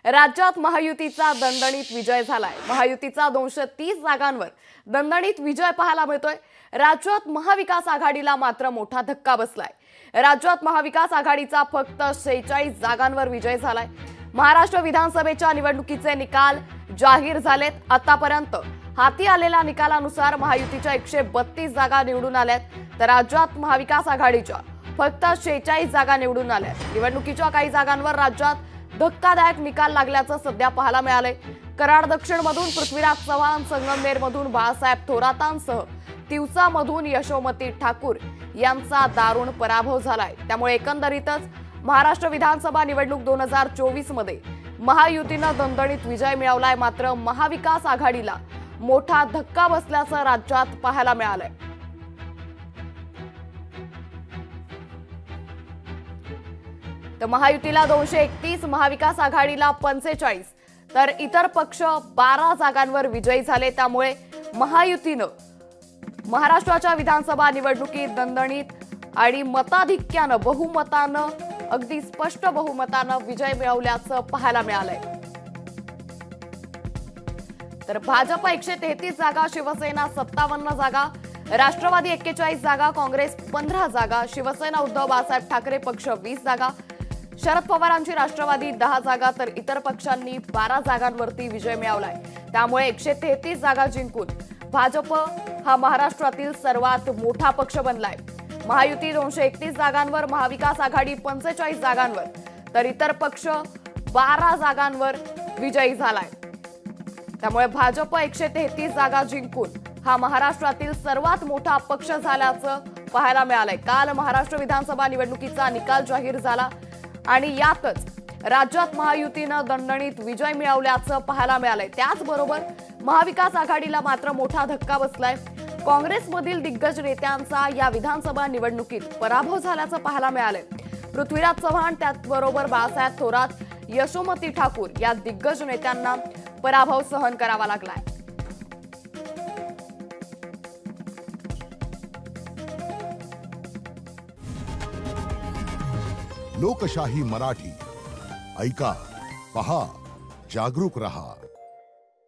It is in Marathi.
राज्यात महायुतीचा दणदणीत विजय झालाय। महायुतीचा 230 जागांवर दणदणीत विजय पाहायला मिळतोय। राज्यात महाविकास आघाडीला मात्र मोठा धक्का बसलाय। राज्यात महाविकास आघाडीचा फक्त 46 जागांवर विजय झालाय। महाराष्ट्र विधानसभेच्या निवडणुकीचे निकाल जाहीर झालेत। आतापर्यंत हाती आलेल्या निकालानुसार महायुतीच्या 132 जागा निवडून आल्यात, तर राज्यात महाविकास आघाडीच्या फक्त 46 जागा निवडून आल्यात। निवडणुकीच्या काही जागांवर राज्यात धक्कादायक निकाल लागल्याचं सध्या पाहायला मिळालंय। कराड दक्षिणमधून पृथ्वीराज चव्हाण, संगमनेरमधून बाळासाहेब थोरातांसह तिवसामधून यशोमती ठाकूर यांचा दारुण पराभव झालाय। त्यामुळे एकंदरीतच महाराष्ट्र विधानसभा निवडणूक 2024 मध्ये महायुतीनं दणदणीत विजय मिळवलाय। मात्र महाविकास आघाडीला मोठा धक्का बसल्याचं राज्यात पाहायला मिळालंय। तर महायुतीला 231, महाविकास आघाडीला 45, तर इतर पक्ष 12 जागांवर विजयी झाले। त्यामुळे महायुतीनं महाराष्ट्राच्या विधानसभा निवडणुकीत दणदणीत आणि मताधिक्यानं बहुमतानं अगदी स्पष्ट बहुमतानं विजय मिळवल्याचं पाहायला मिळालंय। तर भाजप 133 जागा, शिवसेना 57 जागा, राष्ट्रवादी 41 जागा, काँग्रेस 15 जागा, शिवसेना उद्धव बाळासाहेब ठाकरे पक्ष 20 जागा, शरद पवारांची राष्ट्रवादी 10 जागा, तर इतर पक्षांनी 12 जागांवरती विजय मिळवलाय। त्यामुळे 133 जागा जिंकून भाजप हा महाराष्ट्रातील सर्वात मोठा पक्ष बनलाय। महायुती 231 जागांवर, महाविकास आघाडी 45 जागांवर, तर इतर पक्ष 12 जागांवर विजयी झालाय। त्यामुळे भाजप 133 जागा जिंकून हा महाराष्ट्रातील सर्वात मोठा पक्ष झाल्याचं पाहायला मिळालंय। काल महाराष्ट्र विधानसभा निवडणुकीचा निकाल जाहीर झाला आणि यातच राज्यात महायुतीनं दणदणीत विजय मिळवल्याचं पाहायला मिळालंय। त्याचबरोबर महाविकास आघाडीला मात्र मोठा धक्का बसलाय। काँग्रेसमधील दिग्गज नेत्यांचा या विधानसभा निवडणुकीत पराभव झाल्याचं पाहायला मिळालंय। पृथ्वीराज चव्हाण, त्याचबरोबर बाळासाहेब थोरात, यशोमती ठाकूर या दिग्गज नेत्यांना पराभव सहन करावा लागलाय। लोकशाही मराठी ऐका, पहा, जागरूक रहा।